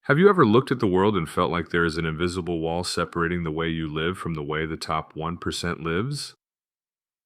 Have you ever looked at the world and felt like there is an invisible wall separating the way you live from the way the top 1% lives?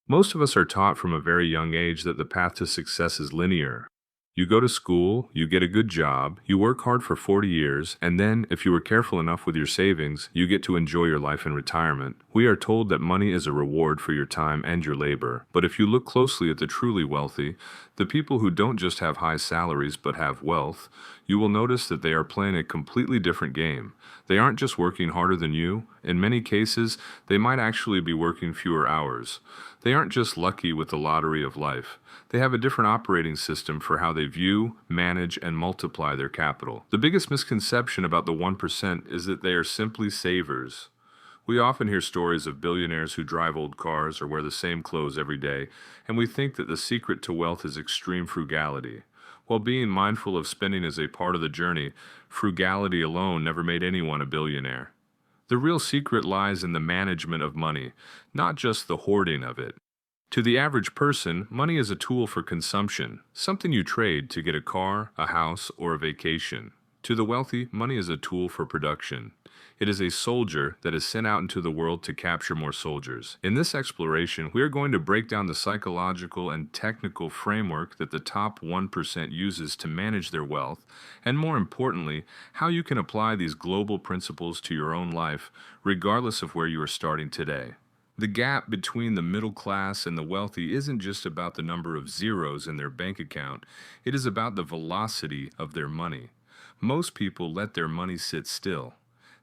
Most of us are taught from a very young age that the path to success is linear. You go to school, you get a good job, you work hard for 40 years, and then, if you were careful enough with your savings, you get to enjoy your life in retirement. We are told that money is a reward for your time and your labor. But if you look closely at the truly wealthy, the people who don't just have high salaries but have wealth, you will notice that they are playing a completely different game. They aren't just working harder than you. In many cases, they might actually be working fewer hours. They aren't just lucky with the lottery of life. They have a different operating system for how they view, manage, and multiply their capital. The biggest misconception about the 1% is that they are simply savers. We often hear stories of billionaires who drive old cars or wear the same clothes every day, and we think that the secret to wealth is extreme frugality. While being mindful of spending is a part of the journey, frugality alone never made anyone a billionaire. The real secret lies in the management of money, not just the hoarding of it. To the average person, money is a tool for consumption, something you trade to get a car, a house, or a vacation. To the wealthy, money is a tool for production. It is a soldier that is sent out into the world to capture more soldiers. In this exploration, we are going to break down the psychological and technical framework that the top 1% uses to manage their wealth, and more importantly, how you can apply these global principles to your own life, regardless of where you are starting today. The gap between the middle class and the wealthy isn't just about the number of zeros in their bank account, it is about the velocity of their money. Most people let their money sit still.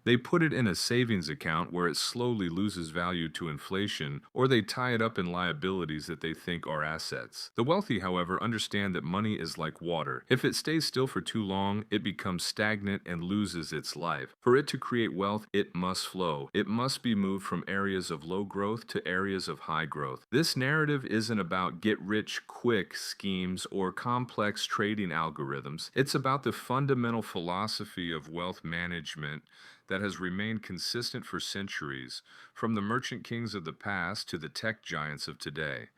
They put it in a savings account where it slowly loses value to inflation, or they tie it up in liabilities that they think are assets. The wealthy, however, understand that money is like water. If it stays still for too long, it becomes stagnant and loses its life. For it to create wealth, it must flow. It must be moved from areas of low growth to areas of high growth. This narrative isn't about get-rich-quick schemes or complex trading algorithms. It's about the fundamental philosophy of wealth management that has remained consistent for centuries, from the merchant kings of the past to the tech giants of today.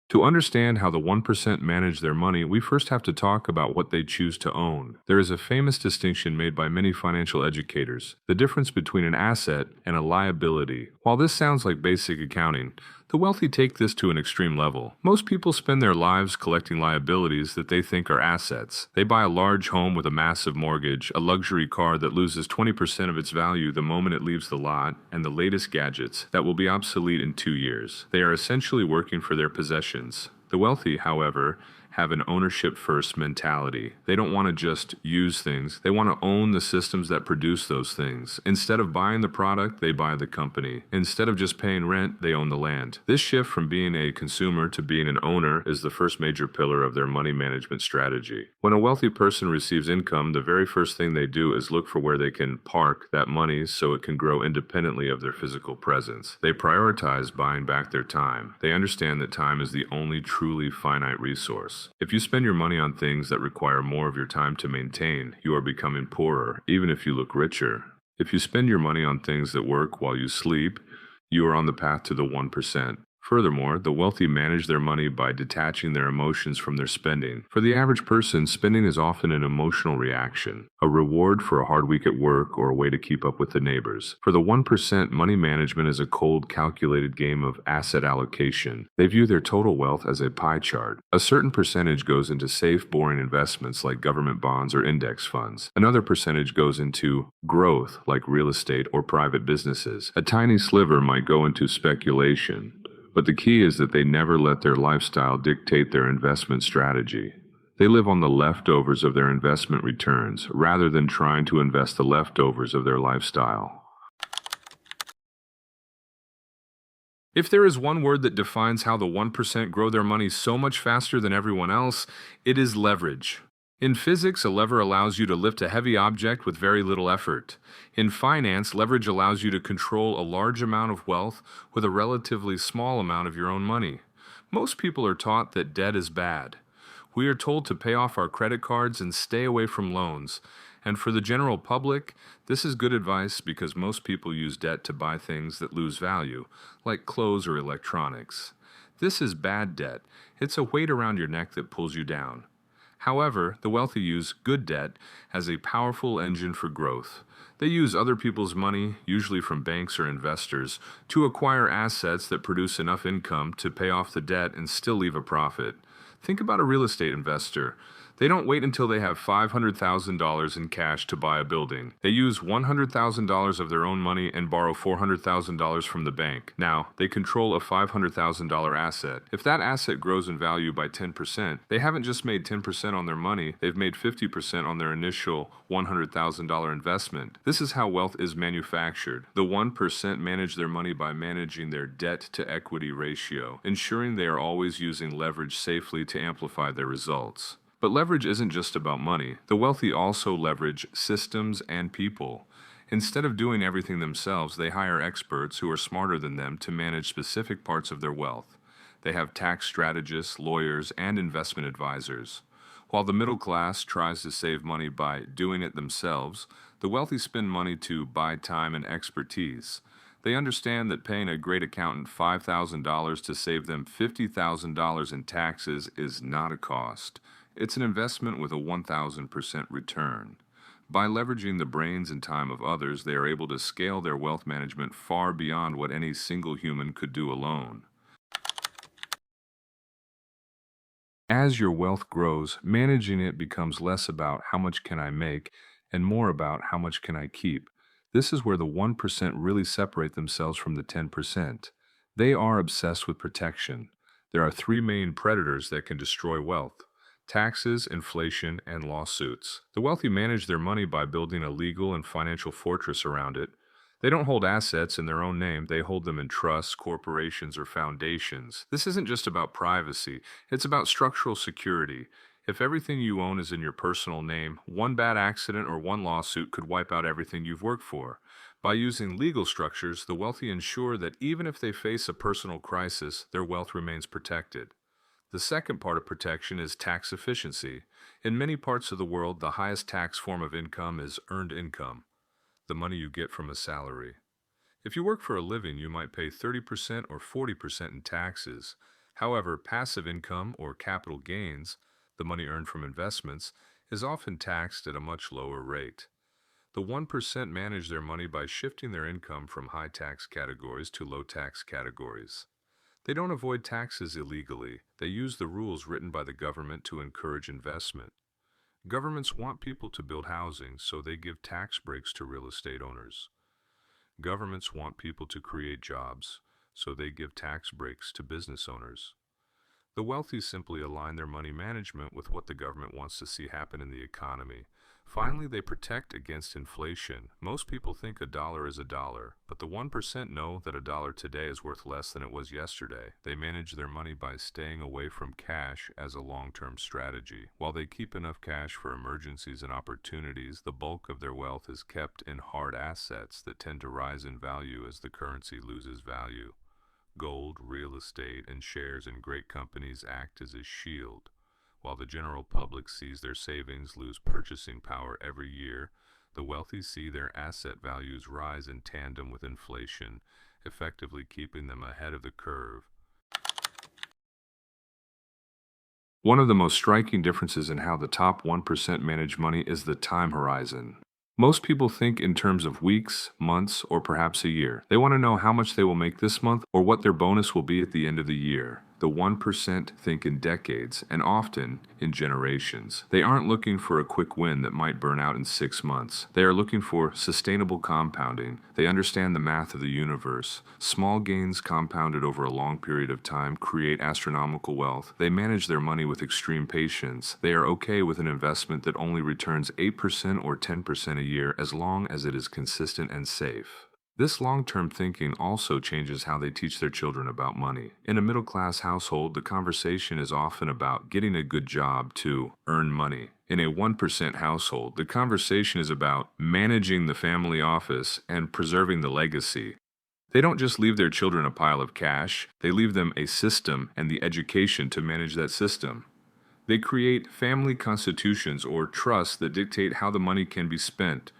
To understand how the 1% manage their money, we first have to talk about what they choose to own. There is a famous distinction made by many financial educators, the difference between an asset and a liability. While this sounds like basic accounting, the wealthy take this to an extreme level. Most people spend their lives collecting liabilities that they think are assets. They buy a large home with a massive mortgage, a luxury car that loses 20% of its value the moment it leaves the lot, and the latest gadgets that will be obsolete in 2 years. They are essentially working for their possessions. The wealthy, however, have an ownership-first mentality. They don't want to just use things. They want to own the systems that produce those things. Instead of buying the product, they buy the company. Instead of just paying rent, they own the land. This shift from being a consumer to being an owner is the first major pillar of their money management strategy. When a wealthy person receives income, the very first thing they do is look for where they can park that money so it can grow independently of their physical presence. They prioritize buying back their time. They understand that time is the only truly finite resource. If you spend your money on things that require more of your time to maintain, you are becoming poorer, even if you look richer. If you spend your money on things that work while you sleep, you are on the path to the 1%. Furthermore, the wealthy manage their money by detaching their emotions from their spending. For the average person, spending is often an emotional reaction, a reward for a hard week at work or a way to keep up with the neighbors. For the 1%, money management is a cold, calculated game of asset allocation. They view their total wealth as a pie chart. A certain percentage goes into safe, boring investments like government bonds or index funds. Another percentage goes into growth like real estate or private businesses. A tiny sliver might go into speculation. But the key is that they never let their lifestyle dictate their investment strategy. They live on the leftovers of their investment returns, rather than trying to invest the leftovers of their lifestyle. If there is one word that defines how the 1% grow their money so much faster than everyone else, it is leverage. In physics, a lever allows you to lift a heavy object with very little effort. In finance, leverage allows you to control a large amount of wealth with a relatively small amount of your own money. Most people are taught that debt is bad. We are told to pay off our credit cards and stay away from loans. And for the general public, this is good advice because most people use debt to buy things that lose value, like clothes or electronics. This is bad debt. It's a weight around your neck that pulls you down. However, the wealthy use good debt as a powerful engine for growth. They use other people's money, usually from banks or investors, to acquire assets that produce enough income to pay off the debt and still leave a profit. Think about a real estate investor. They don't wait until they have $500,000 in cash to buy a building. They use $100,000 of their own money and borrow $400,000 from the bank. Now, they control a $500,000 asset. If that asset grows in value by 10%, they haven't just made 10% on their money, they've made 50% on their initial $100,000 investment. This is how wealth is manufactured. The 1% manage their money by managing their debt to equity ratio, ensuring they are always using leverage safely to amplify their results. But leverage isn't just about money. The wealthy also leverage systems and people. Instead of doing everything themselves, they hire experts who are smarter than them to manage specific parts of their wealth. They have tax strategists, lawyers, and investment advisors. While the middle class tries to save money by doing it themselves, the wealthy spend money to buy time and expertise. They understand that paying a great accountant $5,000 to save them $50,000 in taxes is not a cost. It's an investment with a 1,000% return. By leveraging the brains and time of others, they are able to scale their wealth management far beyond what any single human could do alone. As your wealth grows, managing it becomes less about how much can I make and more about how much can I keep. This is where the 1% really separate themselves from the 10%. They are obsessed with protection. There are three main predators that can destroy wealth: taxes, inflation, and lawsuits. The wealthy manage their money by building a legal and financial fortress around it. They don't hold assets in their own name, they hold them in trusts, corporations, or foundations. This isn't just about privacy, it's about structural security. If everything you own is in your personal name, one bad accident or one lawsuit could wipe out everything you've worked for. By using legal structures, the wealthy ensure that even if they face a personal crisis, their wealth remains protected. The second part of protection is tax efficiency. In many parts of the world, the highest tax form of income is earned income, the money you get from a salary. If you work for a living, you might pay 30% or 40% in taxes. However, passive income or capital gains, the money earned from investments, is often taxed at a much lower rate. The 1% manage their money by shifting their income from high tax categories to low tax categories. They don't avoid taxes illegally. They use the rules written by the government to encourage investment. Governments want people to build housing, so they give tax breaks to real estate owners. Governments want people to create jobs, so they give tax breaks to business owners. The wealthy simply align their money management with what the government wants to see happen in the economy. Finally, they protect against inflation. Most people think a dollar is a dollar, but the 1% know that a dollar today is worth less than it was yesterday. They manage their money by staying away from cash as a long-term strategy. While they keep enough cash for emergencies and opportunities, the bulk of their wealth is kept in hard assets that tend to rise in value as the currency loses value. Gold, real estate, and shares in great companies act as a shield. While the general public sees their savings lose purchasing power every year, the wealthy see their asset values rise in tandem with inflation, effectively keeping them ahead of the curve. One of the most striking differences in how the top 1% manage money is the time horizon. Most people think in terms of weeks, months, or perhaps a year. They want to know how much they will make this month or what their bonus will be at the end of the year. The 1% think in decades and often in generations. They aren't looking for a quick win that might burn out in 6 months. They are looking for sustainable compounding. They understand the math of the universe. Small gains compounded over a long period of time create astronomical wealth. They manage their money with extreme patience. They are okay with an investment that only returns 8% or 10% a year as long as it is consistent and safe. This long-term thinking also changes how they teach their children about money. In a middle-class household, the conversation is often about getting a good job to earn money. In a 1% household, the conversation is about managing the family office and preserving the legacy. They don't just leave their children a pile of cash, they leave them a system and the education to manage that system. They create family constitutions or trusts that dictate how the money can be spent,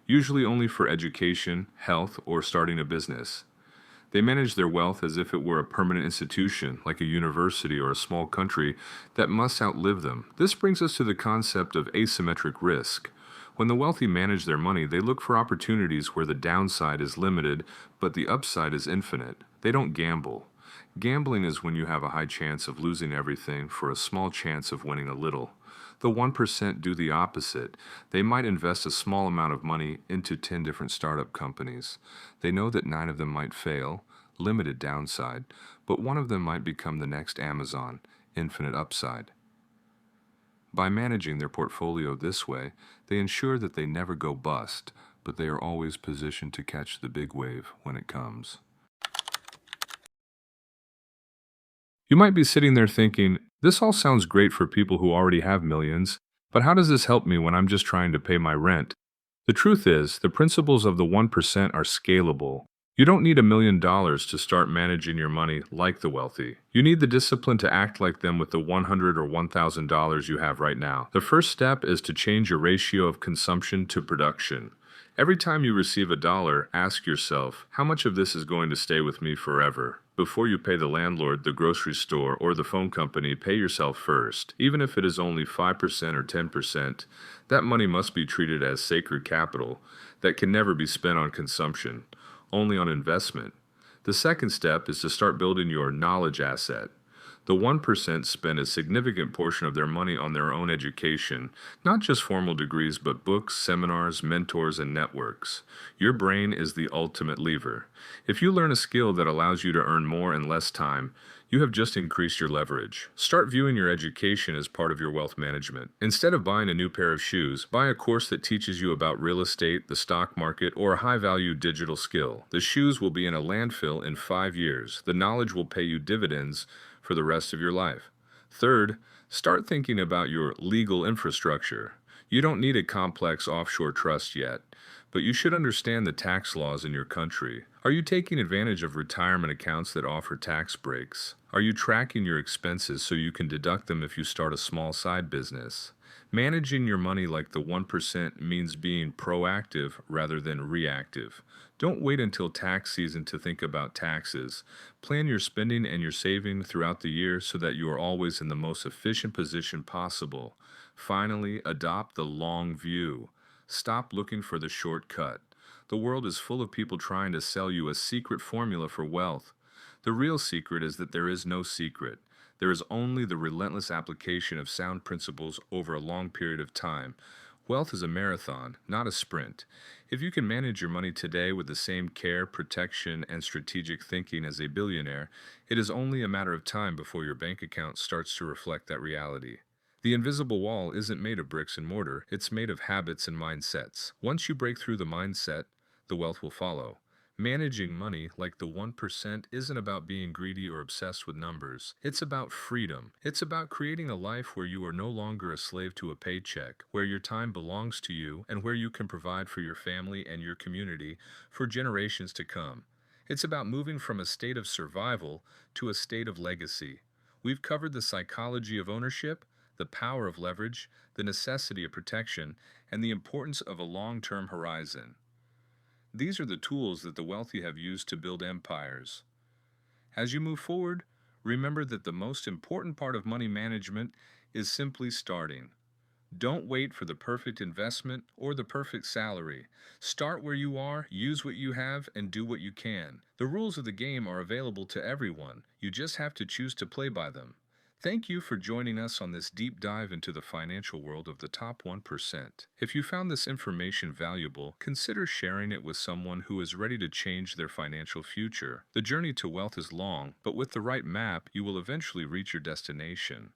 usually only for education, health, or starting a business. They manage their wealth as if it were a permanent institution, like a university or a small country, that must outlive them. This brings us to the concept of asymmetric risk. When the wealthy manage their money, they look for opportunities where the downside is limited, but the upside is infinite. They don't gamble. Gambling is when you have a high chance of losing everything for a small chance of winning a little. The 1% do the opposite. They might invest a small amount of money into 10 different startup companies. They know that 9 of them might fail, limited downside, but one of them might become the next Amazon, infinite upside. By managing their portfolio this way, they ensure that they never go bust, but they are always positioned to catch the big wave when it comes. You might be sitting there thinking, this all sounds great for people who already have millions, but how does this help me when I'm just trying to pay my rent? The truth is, the principles of the 1% are scalable. You don't need $1 million to start managing your money like the wealthy. You need the discipline to act like them with the $100 or $1,000 you have right now. The first step is to change your ratio of consumption to production. Every time you receive a dollar, ask yourself, how much of this is going to stay with me forever? Before you pay the landlord, the grocery store, or the phone company, pay yourself first. Even if it is only 5% or 10%, that money must be treated as sacred capital that can never be spent on consumption, only on investment. The second step is to start building your knowledge asset. The 1% spend a significant portion of their money on their own education, not just formal degrees, but books, seminars, mentors, and networks. Your brain is the ultimate lever. If you learn a skill that allows you to earn more in less time, you have just increased your leverage. Start viewing your education as part of your wealth management. Instead of buying a new pair of shoes, buy a course that teaches you about real estate, the stock market, or a high-value digital skill. The shoes will be in a landfill in 5 years. The knowledge will pay you dividends for the rest of your life. Third, start thinking about your legal infrastructure. You don't need a complex offshore trust yet, but you should understand the tax laws in your country. Are you taking advantage of retirement accounts that offer tax breaks? Are you tracking your expenses so you can deduct them if you start a small side business? Managing your money like the 1% means being proactive rather than reactive. Don't wait until tax season to think about taxes. Plan your spending and your saving throughout the year so that you are always in the most efficient position possible. Finally, adopt the long view. Stop looking for the shortcut. The world is full of people trying to sell you a secret formula for wealth. The real secret is that there is no secret. There is only the relentless application of sound principles over a long period of time. Wealth is a marathon, not a sprint. If you can manage your money today with the same care, protection, and strategic thinking as a billionaire, it is only a matter of time before your bank account starts to reflect that reality. The invisible wall isn't made of bricks and mortar, it's made of habits and mindsets. Once you break through the mindset, the wealth will follow. Managing money like the 1% isn't about being greedy or obsessed with numbers. It's about freedom. It's about creating a life where you are no longer a slave to a paycheck, where your time belongs to you, and where you can provide for your family and your community for generations to come. It's about moving from a state of survival to a state of legacy. We've covered the psychology of ownership, the power of leverage, the necessity of protection, and the importance of a long-term horizon. These are the tools that the wealthy have used to build empires. As you move forward, remember that the most important part of money management is simply starting. Don't wait for the perfect investment or the perfect salary. Start where you are, use what you have, and do what you can. The rules of the game are available to everyone. You just have to choose to play by them. Thank you for joining us on this deep dive into the financial world of the top 1%. If you found this information valuable, consider sharing it with someone who is ready to change their financial future. The journey to wealth is long, but with the right map, you will eventually reach your destination.